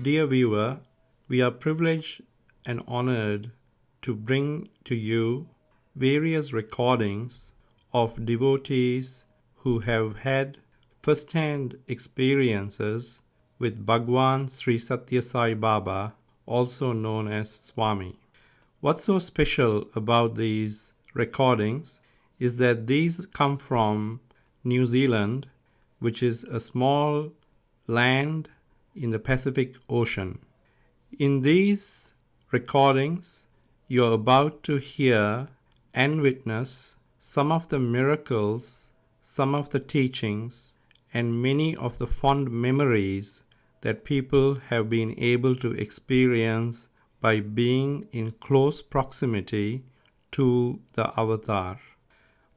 Dear viewer, we are privileged and honored to bring to you various recordings of devotees who have had first-hand experiences with Bhagwan Sri Satya Sai Baba, also known as Swami. What's so special about these recordings is that these come from New Zealand, which is a small land in the Pacific Ocean. In these recordings, you are about to hear and witness some of the miracles, some of the teachings, and many of the fond memories that people have been able to experience by being in close proximity to the avatar.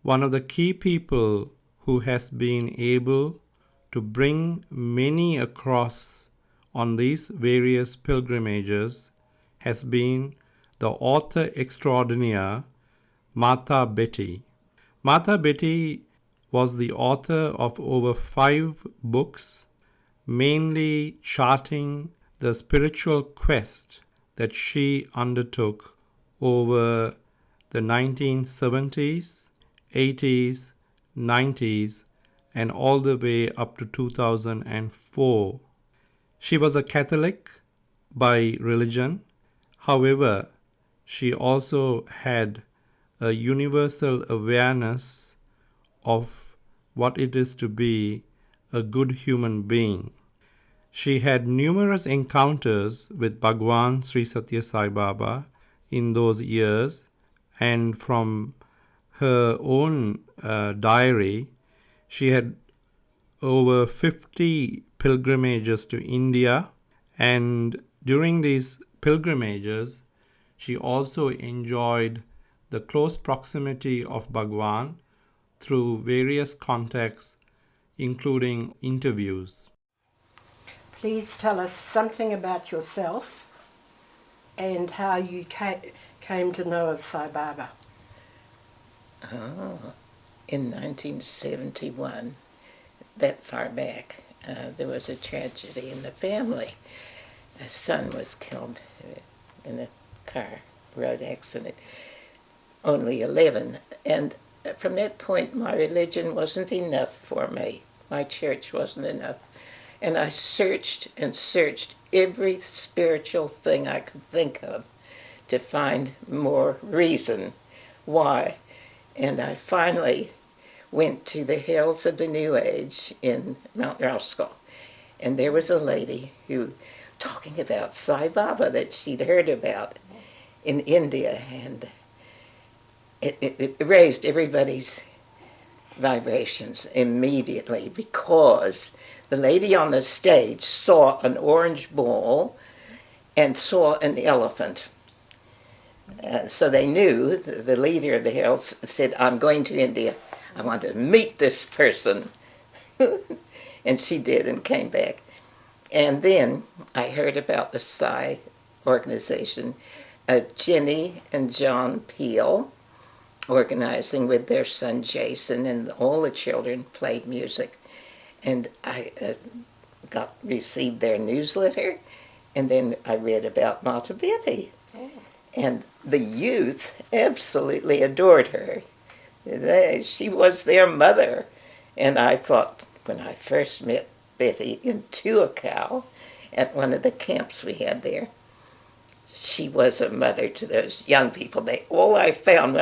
One of the key people who has been able to bring many across on these various pilgrimages has been the author extraordinaire Mata Betty. Mata Betty was the author of over 5 books, mainly charting the spiritual quest that she undertook over the 1970s, 80s, 90s, and all the way up to 2004. She was a Catholic by religion. However, she also had a universal awareness of what it is to be a good human being. She had numerous encounters with Bhagwan Sri Satya Sai Baba in those years, and from her own diary, she had over 50 pilgrimages to India, and during these pilgrimages, she also enjoyed the close proximity of Bhagwan through various contexts, including interviews. Please tell us something about yourself and how you came to know of Sai Baba. In 1971, that far back, there was a tragedy in the family. A son was killed in a car road accident, only 11. And from that point, my religion wasn't enough for me. My church wasn't enough. And I searched and searched every spiritual thing I could think of to find more reason why. And I finally went to the Heralds of the New Age in Mount Roskill. And there was a lady who talking about Sai Baba that she'd heard about in India. And it raised everybody's vibrations immediately, because the lady on the stage saw an orange ball and saw an elephant. So they knew, the leader of the Heralds said, "I'm going to India. I want to meet this person." And she did and came back. And then I heard about the Sai organization, Jenny and John Peel organizing with their son Jason, and all the children played music. And I received their newsletter, and then I read about Mata Betty. Oh. And the youth absolutely adored her. She was their mother. And I thought, when I first met Betty in Tuakau at one of the camps we had there, she was a mother to those young people. When I found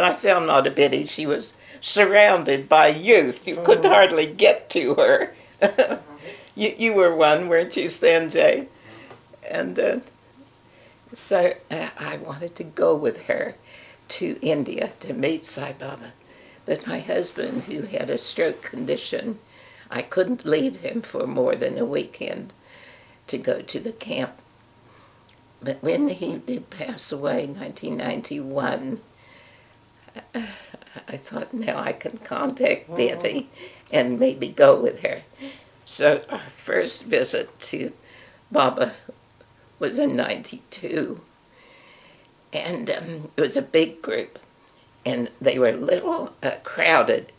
Mata Betty, she was surrounded by youth. You couldn't hardly get to her. You were one, weren't you, Sanjay? And so I wanted to go with her to India to meet Sai Baba. But my husband, who had a stroke condition, I couldn't leave him for more than a weekend to go to the camp. But when he did pass away in 1991, I thought, now I can contact Betty and maybe go with her. So our first visit to Baba was in 92. And it was a big group. And they were a little crowded.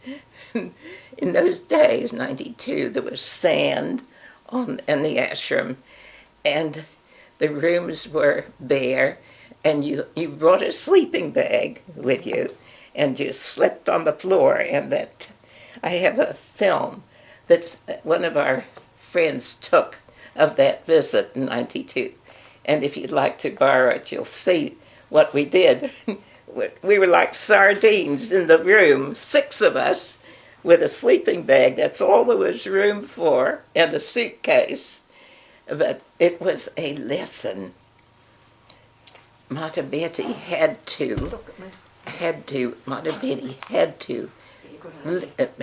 In those days, 92, there was sand in the ashram. And the rooms were bare, and you brought a sleeping bag with you, and you slept on the floor. And that I have a film that one of our friends took of that visit in '92, and if you'd like to borrow it, you'll see what we did. We were like sardines in the room, 6 of us, with a sleeping bag. That's all there was room for, and a suitcase. But it was a lesson. Mata Betty Mata Betty had to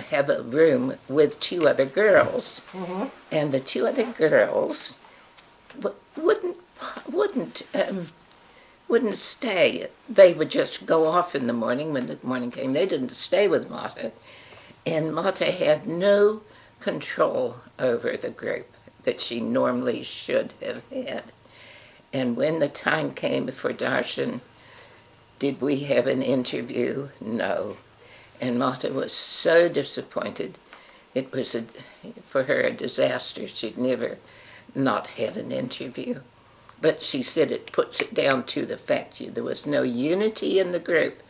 have a room with 2 other girls, and the 2 other girls wouldn't stay. They would just go off in the morning when the morning came. They didn't stay with Mata, and Mata had no control over the group that she normally should have had. And when the time came for Darshan, did we have an interview? No. And Mata was so disappointed. It was, for her, a disaster. She'd never not had an interview. But she said it puts it down to the fact there was no unity in the group,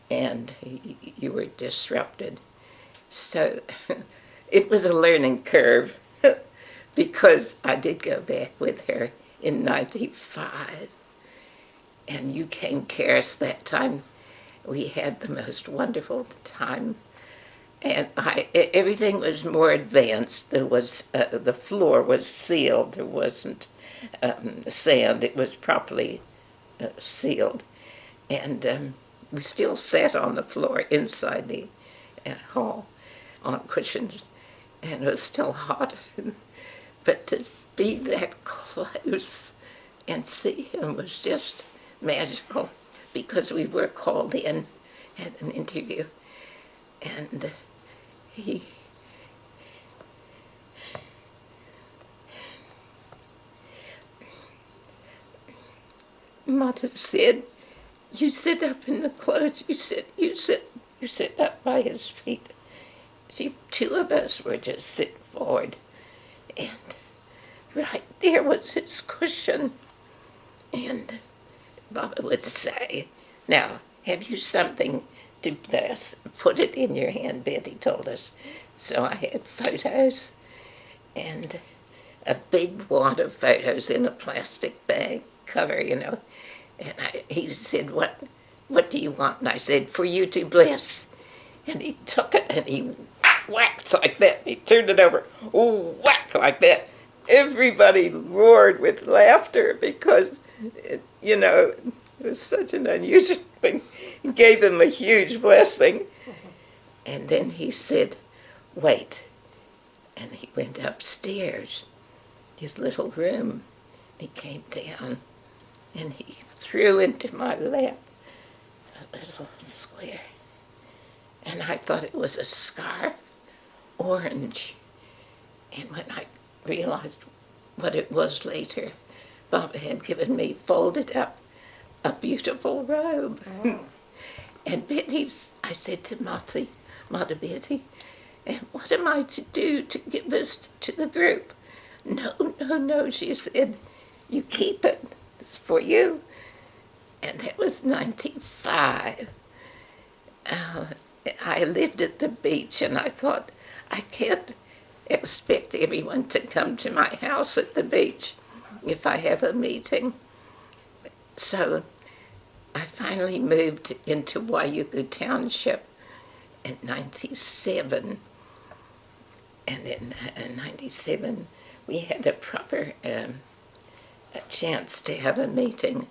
and you were disrupted. So it was a learning curve, because I did go back with her in '95, and you came, Karis, that time. We had the most wonderful time, and everything was more advanced. There was the floor was sealed. There wasn't sand. It was properly sealed, and we still sat on the floor inside the hall on cushions, and it was still hot. But to be that close and see him was just magical, because we were called in, had an interview, and Mata said, "You sit up in the clothes. You sit up by his feet." See, 2 of us were just sitting forward, and right there was his cushion. And Baba would say, "Now, have you something to bless? Put it in your hand," Betty told us. So I had photos, and a big wad of photos in a plastic bag cover, And he said, what do you want?" And I said, "For you to bless." And he took it and he whacked like that. He turned it over, whack like that. Everybody roared with laughter, because, it was such an unusual thing. He gave them a huge blessing. And then he said, "Wait." And he went upstairs, his little room. He came down and he threw into my lap a little square. And I thought it was a scarf, orange. And when I realized what it was later, Baba had given me, folded up, a beautiful robe. Oh. And I said to Mata Betty, "And what am I to do to give this to the group?" No, she said, "You keep it. It's for you." And that was '95. I lived at the beach, and I thought, I can't expect everyone to come to my house at the beach if I have a meeting. So I finally moved into Wayugu Township in '97. And in '97, we had a proper a chance to have a meeting.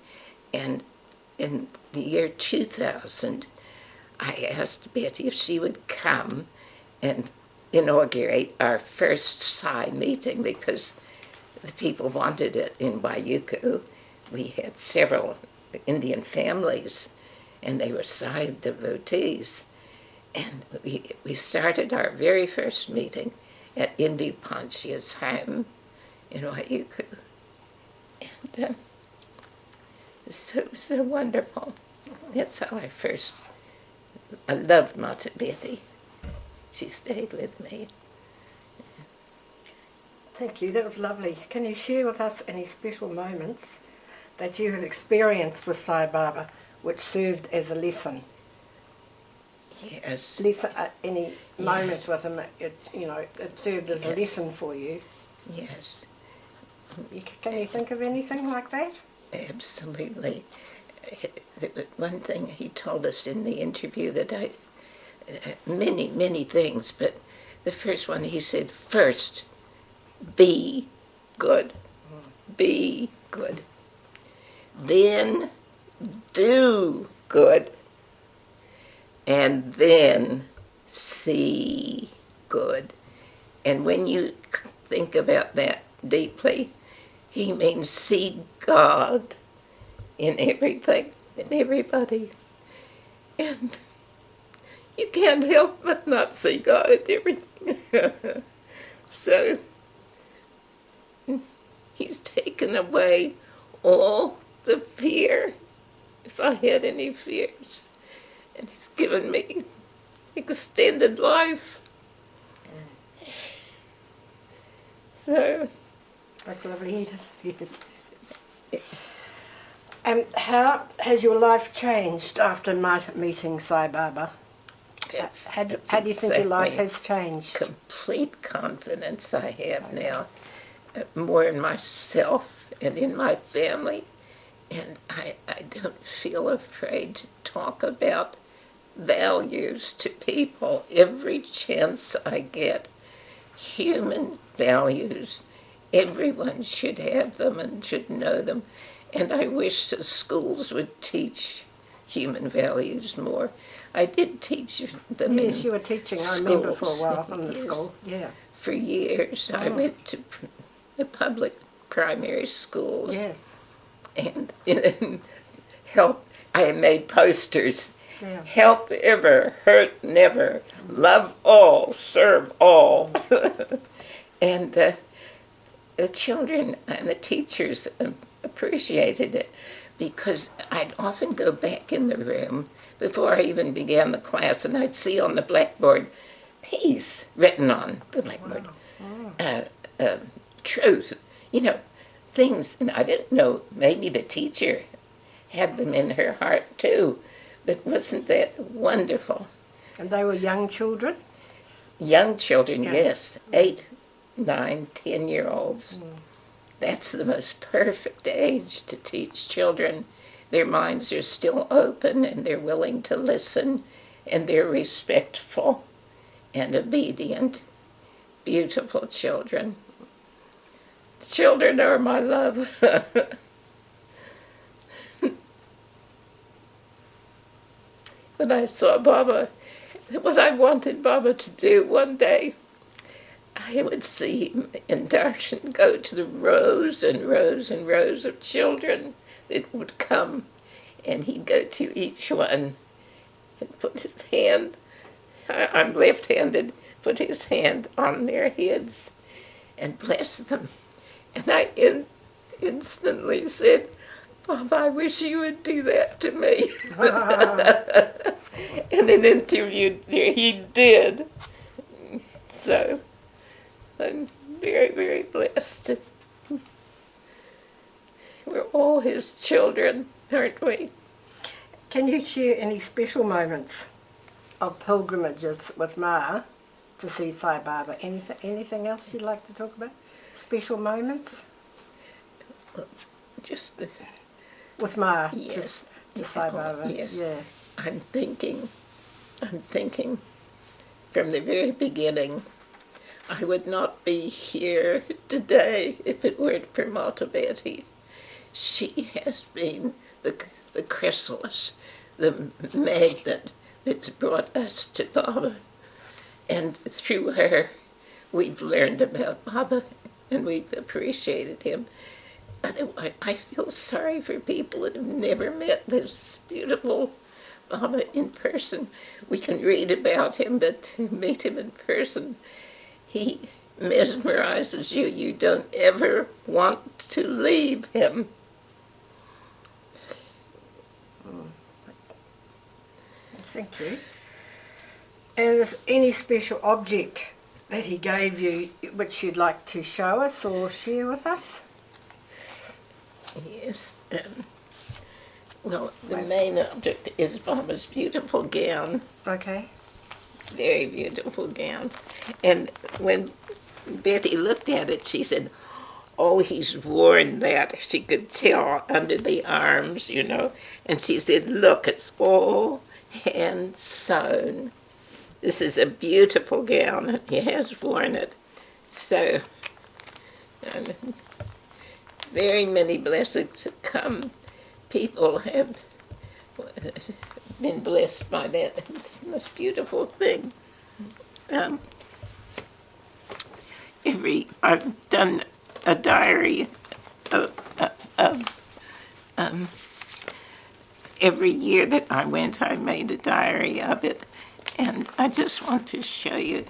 And in the year 2000, I asked Betty if she would come and inaugurate our first Sai meeting, because the people wanted it in Wayugu. We had several Indian families, and they were Sai devotees. And we started our very first meeting at Indi Panchia's home in Wayugu. And so wonderful. That's how I loved Mata Betty. She stayed with me. Thank you, that was lovely. Can you share with us any special moments that you have experienced with Sai Baba which served as a lesson? Yes. Any moment with him, it served as a lesson for you. Yes. Can you think of anything like that? Absolutely. One thing he told us in the interview that many things, but the first one he said, first, be good. Be good. Then do good. And then see good. And when you think about that deeply, he means see God in everything, in everybody. And you can't help but not see God in everything. So he's taken away all the fear, if I had any fears. And he's given me extended life. So that's lovely, Edith. Yes. And how has your life changed after meeting Sai Baba? How do you think your life has changed? Complete confidence I have now, more in myself and in my family. And I don't feel afraid to talk about values to people every chance I get. Human values. Everyone should have them and should know them. And I wish the schools would teach human values more. I did teach them in Yes, you were teaching, I schools. remember, for a while in the Yes. school. Yeah. For years. I went to the public primary schools. Yes. And help. I made posters. Yeah. Help ever, hurt never, love all, serve all. And the children and the teachers appreciated it, because I'd often go back in the room before I even began the class, and I'd see on the blackboard peace written on the blackboard. Wow. Truth, things. And I didn't know, maybe the teacher had them in her heart too, but wasn't that wonderful? And they were young children? Young children, Yeah. Yes. 8, 9, 10-year-olds. That's the most perfect age to teach children. Their minds are still open, and they're willing to listen, and they're respectful and obedient. Beautiful children. Children are my love. When I saw Baba, what I wanted Baba to do one day, I would see him in darshan go to the rows and rows and rows of children that would come, and he'd go to each one and put his hand, I'm left-handed, put his hand on their heads and bless them. And I instantly said, Baba, I wish you would do that to me. And in an interview there, he did. So I'm very, very blessed. We're all his children, aren't we? Can you share any special moments of pilgrimages with Ma to see Sai Baba? Anything else you'd like to talk about? Special moments? Just the... With Ma, Yes. to Sai Baba? Yes. Yeah. I'm thinking from the very beginning, I would not be here today if it weren't for Malta Betty. She has been the chrysalis, the magnet that's brought us to Baba. And through her, we've learned about Baba, and we've appreciated him. Otherwise, I feel sorry for people that have never met this beautiful Baba in person. We can read about him, but to meet him in person, he mesmerizes you. You don't ever want to leave him. Thank you. And is any special object that he gave you, which you'd like to show us or share with us? Yes. Well, the main object is Baba's beautiful gown. Okay. Very beautiful gown. And when Betty looked at it, she said, "Oh, he's worn that." She could tell under the arms, you know. And she said, "Look, it's all hand sewn. This is a beautiful gown, and he has worn it." So, very many blessings have come. People have been blessed by that. It's the most beautiful thing. I've done a diary of every year that I went, I made a diary of it, and I just want to show you.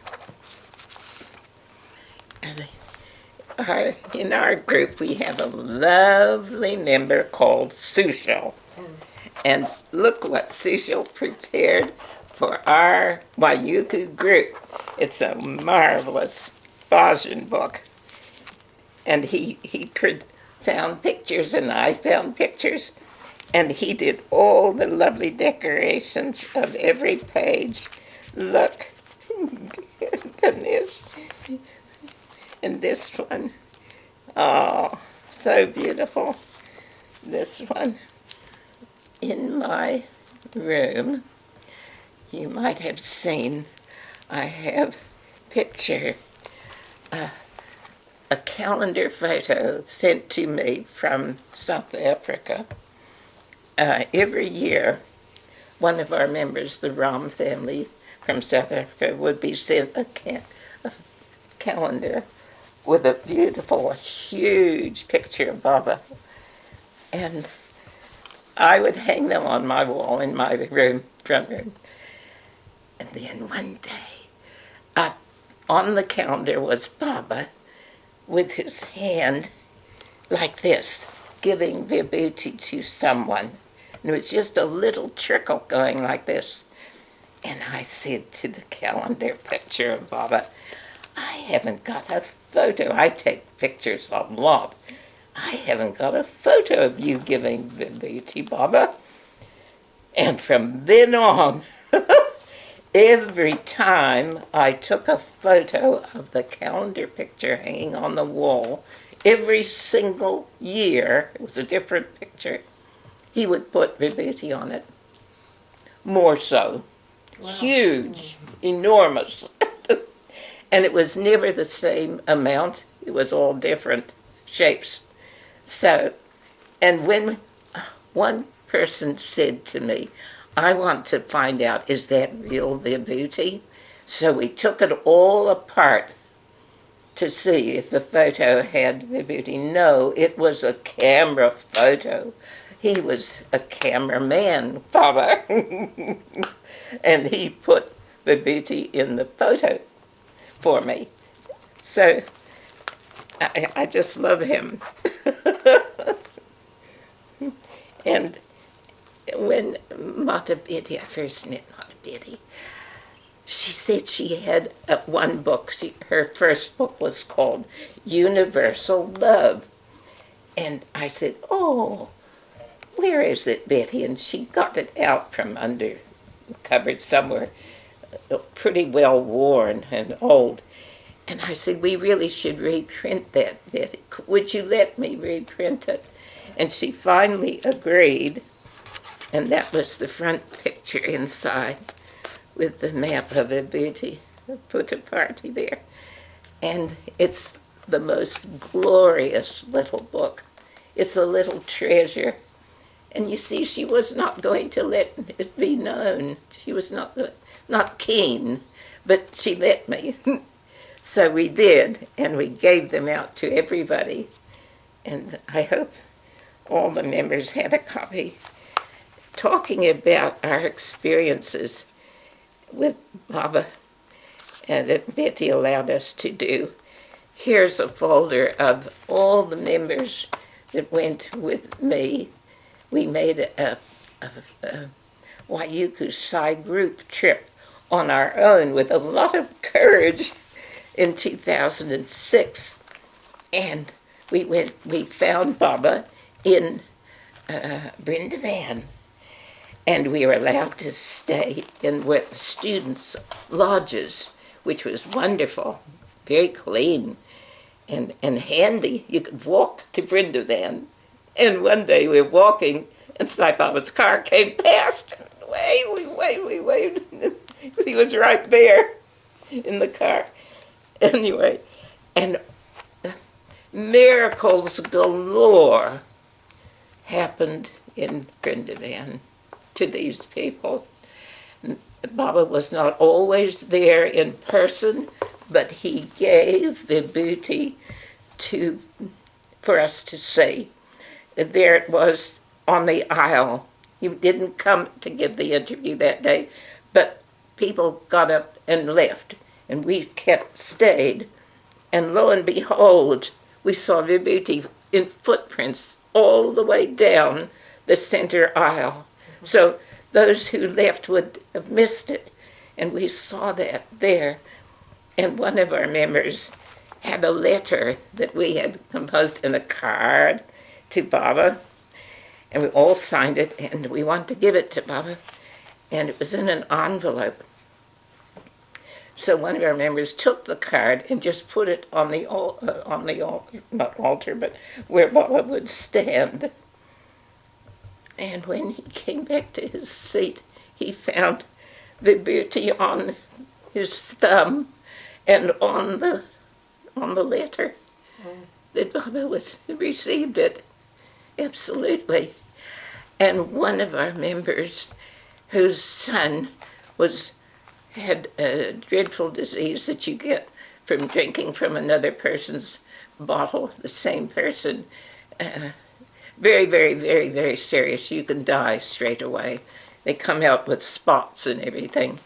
In our group, we have a lovely member called Sushil. And look what Sushil prepared for our Wayuku group. It's a marvelous Bajan book. And he found pictures, and I found pictures. And he did all the lovely decorations of every page. Look, goodness. And this one, oh, so beautiful. This one. In my room, you might have seen, I have picture, a calendar photo sent to me from South Africa. Every year, one of our members, the Ram family from South Africa, would be sent a calendar with a beautiful, huge picture of Baba. And I would hang them on my wall in my room, front room. And then one day, up on the calendar was Baba with his hand like this, giving vibhuti to someone. And it was just a little trickle going like this. And I said to the calendar picture of Baba, "I haven't got a photo. I take pictures a lot. I haven't got a photo of you giving vibhuti, Baba." And from then on, every time I took a photo of the calendar picture hanging on the wall, every single year, it was a different picture, he would put vibhuti on it. More so. Wow. Huge, enormous. And it was never the same amount. It was all different shapes. So, and when one person said to me, "I want to find out, is that real vibhuti?" So we took it all apart to see if the photo had vibhuti. No, it was a camera photo. He was a cameraman, Baba. And he put vibhuti in the photo for me. So I just love him. And when Mata Betty, I first met Mata Betty, she said she had one book. Her first book was called Universal Love. And I said, "Oh, where is it, Betty?" And she got it out from under the cupboard somewhere, pretty well worn and old. And I said, "We really should reprint that, Betty. Would you let me reprint it?" And she finally agreed. And that was the front picture inside with the map of vibhuti. Put a party there. And it's the most glorious little book. It's a little treasure. And you see, she was not going to let it be known. She was not keen, but she let me. So we did, and we gave them out to everybody. And I hope all the members had a copy. Talking about our experiences with Baba that Betty allowed us to do, here's a folder of all the members that went with me. We made a Wayuku Sai group trip on our own with a lot of courage. in 2006, and we found Baba in Brindavan, and we were allowed to stay in with the students' lodges, which was wonderful, very clean and handy. You could walk to Brindavan, and one day we were walking, and Sai Baba's car came past. We waved. He was right there in the car. Anyway, and miracles galore happened in Brindavan to these people. Baba was not always there in person, but he gave vibhuti for us to see. There it was on the aisle. He didn't come to give the interview that day, but people got up and left, and we stayed. And lo and behold, we saw vibhuti in footprints all the way down the center aisle. So those who left would have missed it. And we saw that there. And one of our members had a letter that we had composed in a card to Baba. And we all signed it, and we wanted to give it to Baba. And it was in an envelope. So one of our members took the card and just put it on the not altar, but where Baba would stand. And when he came back to his seat, he found vibhuti on his thumb and on the letter. That Baba received it. Absolutely. And one of our members, whose son had a dreadful disease that you get from drinking from another person's bottle, the same person, very, very, very, very serious. You can die straight away. They come out with spots and everything.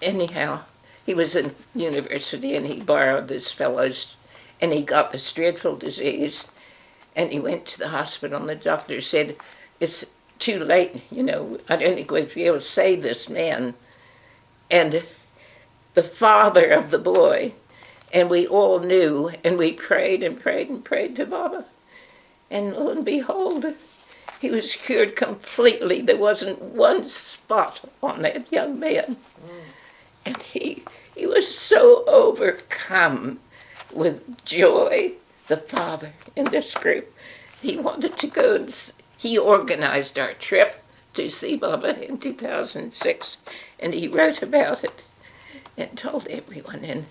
Anyhow, he was in university and he borrowed this fellow's, and he got this dreadful disease, and he went to the hospital, and the doctor said, it's too late, I don't think we'll be able to save this man. And the father of the boy, and we all knew, and we prayed and prayed and prayed to Baba. And lo and behold, he was cured completely. There wasn't one spot on that young man. And he was so overcome with joy, the father in this group. He wanted to go, and he organized our trip to see Baba in 2006, and he wrote about it and told everyone. And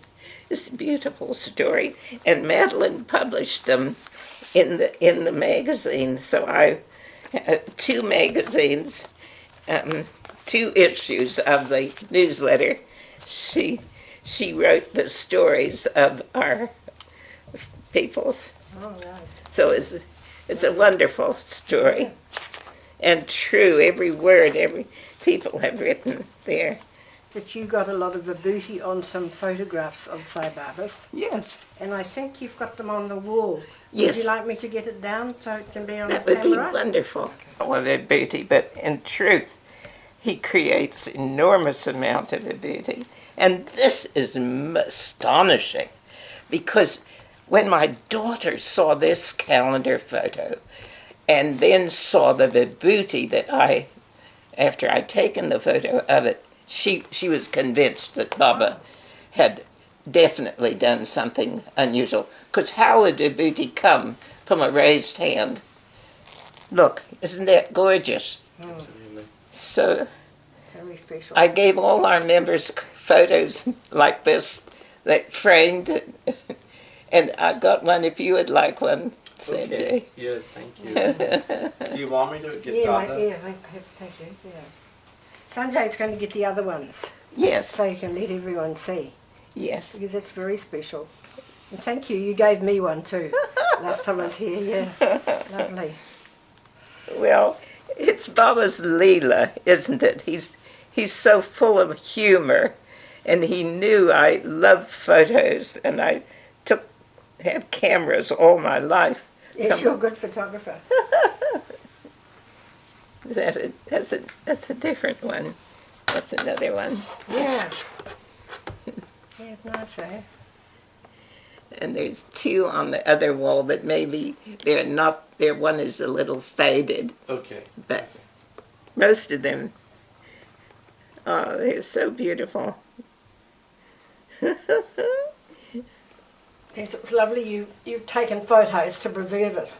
it's a beautiful story. And Madeline published them in the magazine. So I two magazines, 2 issues of the newsletter. She wrote the stories of our peoples. Oh, nice. So it's a wonderful story. And true, every word, every people have written there. That you got a lot of vibhuti on some photographs of Sai Baba's. Yes. And I think you've got them on the wall. Yes. Would you like me to get it down so it can be on That the would be camera? wonderful. All of vibhuti, but in truth, he creates enormous amount of vibhuti. And this is astonishing, because when my daughter saw this calendar photo and then saw the vibhuti that after I'd taken the photo of it, she was convinced that Baba had definitely done something unusual. Because how would vibhuti come from a raised hand? Look, isn't that gorgeous? Absolutely. So Very special. I gave all our members photos like this that framed, and I've got one if you would like one, Sanjay. Okay. Yes, thank you. Do you want me to get the other? Yeah, thank you. Yeah. Sanjay's going to get the other ones Yes, so you can let everyone see, yes. because it's very special. And thank you, you gave me one too. Last time I was here, yeah. Lovely. Well, it's Baba's Leela, isn't it? He's so full of humor, and he knew I loved photos, and I had cameras all my life. Yes, you're a good photographer. That's a different one. That's another one. Yeah. Yeah, it's nice, eh? and there's two on the other wall, but maybe they're not, their one is a little faded. Okay. But most of them, oh, they're so beautiful. Yes, it's lovely you've taken photos to preserve it.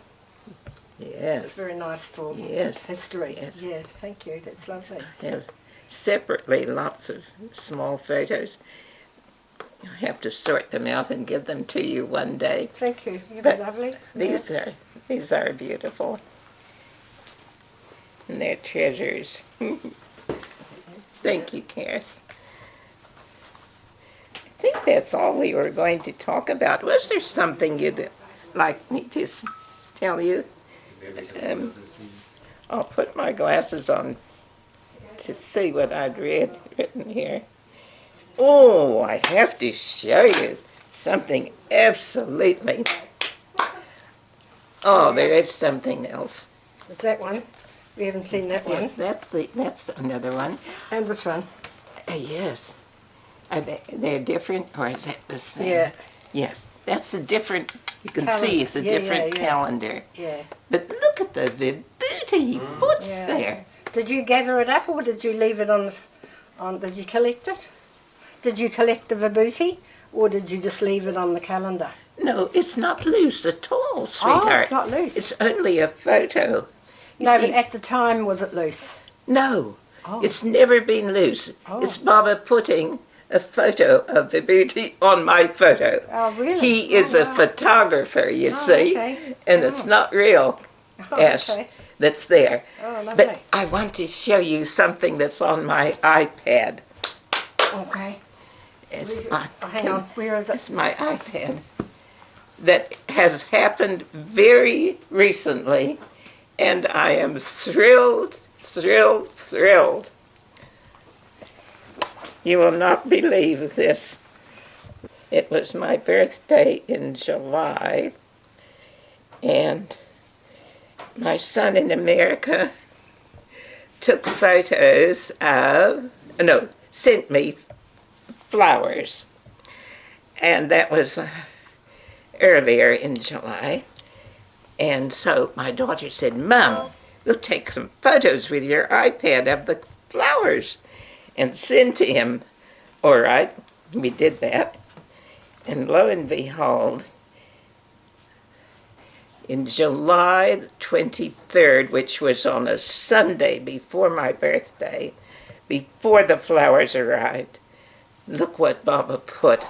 Yes. It's very nice for Yes. history. Yes. Yeah, thank you. That's lovely. I have separately lots of small photos. I have to sort them out and give them to you one day. Thank you. You're But lovely. these are beautiful. And they're treasures. Thank you, Caris. I think that's all we were going to talk about. Was there something you'd like me to tell you? I'll put my glasses on to see what I'd written here. Oh, I have to show you something absolutely. Oh, there is something else. Is that one? We haven't seen that one. Yes, that's another one. And this one. Yes. Are they're different, or is that the same? Yeah. Yes, that's a different, you can Calendar. see it's a different Yeah. calendar. Yeah. But look at the vibhuti he puts Yeah. there. Did you gather it up, or did you leave it on did you collect it? Did you collect the vibhuti, or did you just leave it on the calendar? No, it's not loose at all, sweetheart. Oh, it's not loose. It's only a photo. You No, see, but at the time, was it loose? no, Oh. it's never been loose. Oh. It's Baba putting a photo of Vibhuti on my photo. Oh, really? He is a wow. photographer, you Oh, see, okay. and it's not real Oh, ash okay. that's there. Oh, lovely. But I want to show you something that's on my iPad. Okay. It's Hang on, where is it? It's my iPad. That has happened very recently, and I am thrilled, thrilled, thrilled. You will not believe this. It was my birthday in July, and my son in America took photos of, no, sent me flowers. And that was earlier in July. And so my daughter said, Mom, we'll take some photos with your iPad of the flowers and send to him. All right, we did that. And lo and behold, in July the 23rd, which was on a Sunday before my birthday, before the flowers arrived, look what Baba put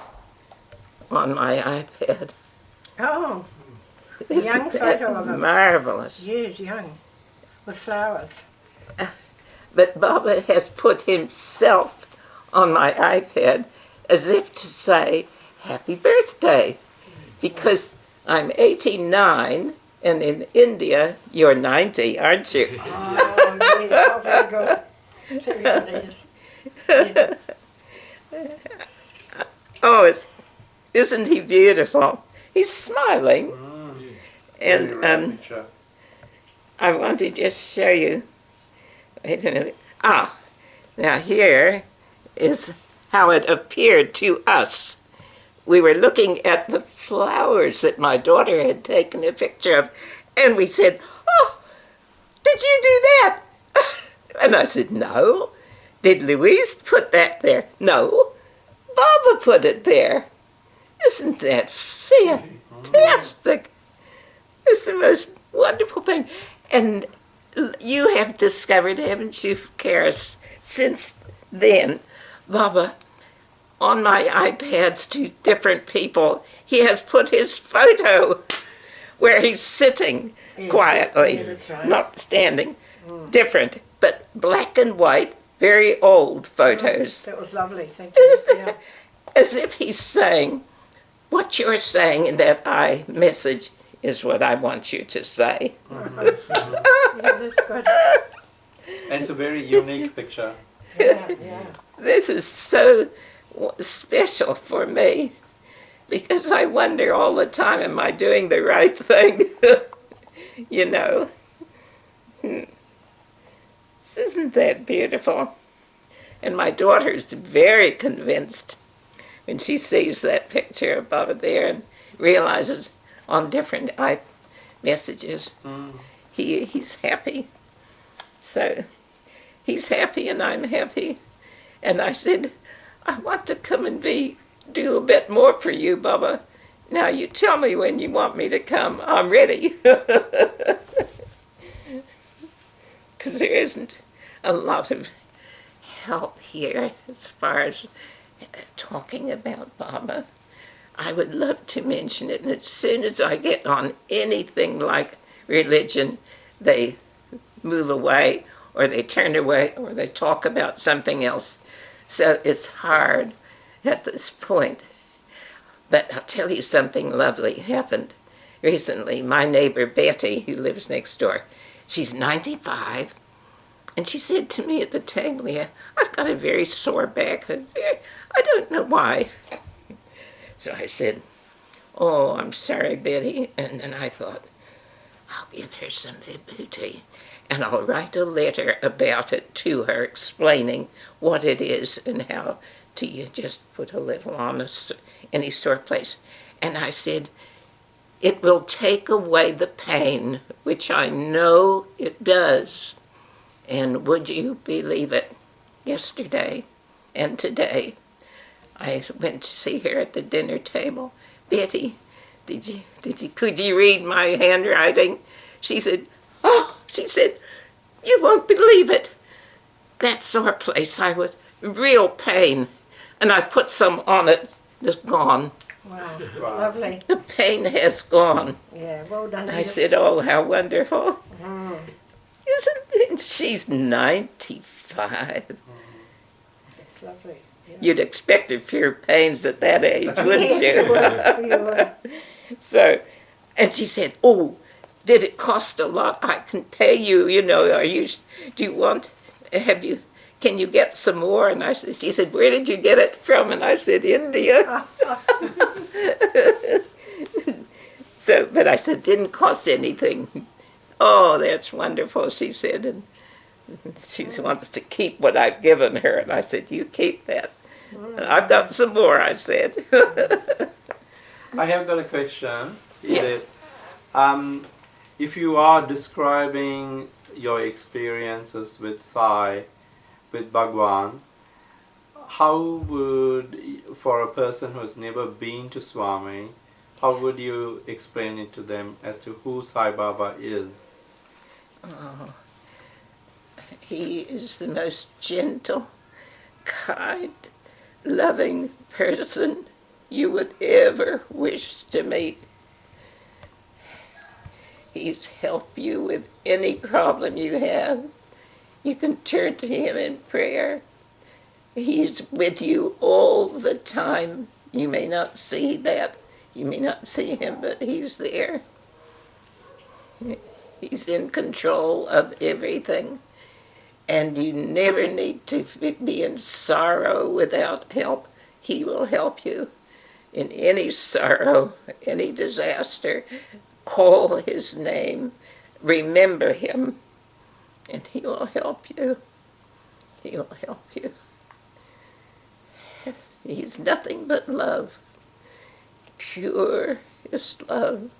on my iPad. Oh, a Isn't young that photo of him. marvelous? Yes, young, with flowers. But Baba has put himself on my iPad as if to say, happy birthday, because I'm 89, and in India, you're 90, aren't you? Oh, yes, oh, very good. Very good, yes. Yeah. Oh, isn't he beautiful? He's smiling. And I want to just show you. Wait a minute. Ah, now here is how it appeared to us. We were looking at the flowers that my daughter had taken a picture of, and we said, oh, did you do that? And I said, no. Did Louise put that there? No. Baba put it there. Isn't that fantastic? It's the most wonderful thing. And you have discovered, haven't you, Caris, since then, Baba, on my iPads to different people, he has put his photo where he's sitting quietly, yeah, that's right. not standing, different, but black and white, very old photos. That was lovely, thank you. Yeah. As if he's saying, what you're saying in that iMessage is what I want you to say. Yeah, that's good. And it's a very unique picture. Yeah, yeah. This is so special for me because I wonder all the time, am I doing the right thing? You know. Isn't that beautiful? And my daughter's very convinced when she sees that picture of Baba there, and realizes on different messages he's happy. So he's happy and I'm happy. And I said, I want to come and do a bit more for you, Baba. Now you tell me when you want me to come. I'm ready. Because there isn't a lot of help here as far as talking about Baba. I would love to mention it, and as soon as I get on anything like religion, they move away, or they turn away, or they talk about something else. So it's hard at this point. But I'll tell you something lovely happened recently. My neighbor Betty, who lives next door, she's 95, and she said to me at the table, yeah, I've got a very sore back. I don't know why. So I said, oh, I'm sorry, Betty. And then I thought, I'll give her some vibhuti, and I'll write a letter about it to her explaining what it is and how to you just put a little on any sore place. And I said, it will take away the pain, which I know it does. And would you believe it? Yesterday and today, I went to see her at the dinner table. Betty, could you read my handwriting? She said, oh, she said, you won't believe it. That sore place, I was real pain. And I put some on it, it's gone. Wow, it's lovely. The pain has gone. Yeah, well done. I said, oh, how wonderful. Mm. Isn't it? She's 95. It's lovely. Yeah. You'd expect to fear pains at that age, wouldn't Yes, you? you would. So, and she said, oh, did it cost a lot? I can pay you, you know, can you get some more? And she said, where did you get it from? And I said, India. So, but I said, didn't cost anything. Oh, that's wonderful, she said. And she wants to keep what I've given her. And I said, you keep that. And I've got some more, I said. I have got a question. Yes. If you are describing your experiences with Sai, with Bhagwan, how would, for a person who has never been to Swami, how would you explain it to them as to who Sai Baba is? Oh, he is the most gentle, kind, loving person you would ever wish to meet. He's helped you with any problem you have. You can turn to him in prayer. He's with you all the time. You may not see that. You may not see him, but he's there. He's in control of everything. And you never need to be in sorrow without help. He will help you in any sorrow, any disaster. Call his name. Remember him. And he will help you. He will help you. He's nothing but love. Purest love.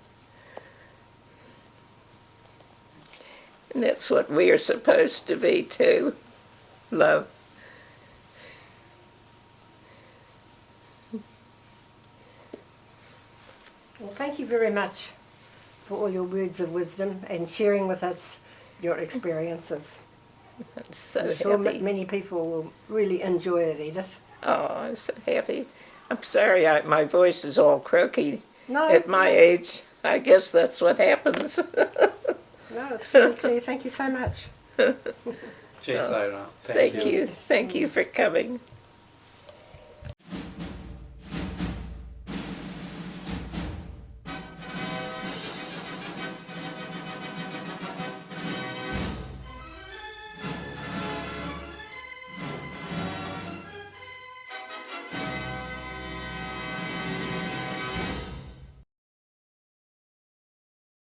And that's what we are supposed to be too. Love. Well, thank you very much for all your words of wisdom and sharing with us your experiences. I'm so I'm sure happy. many people will really enjoy it, Edith. Oh, I'm so happy. I'm sorry my voice is all croaky. No, At my age, I guess that's what happens. no, it's really clear. Thank you so much. Jai Sai Ram. Thank you. Thank you for coming.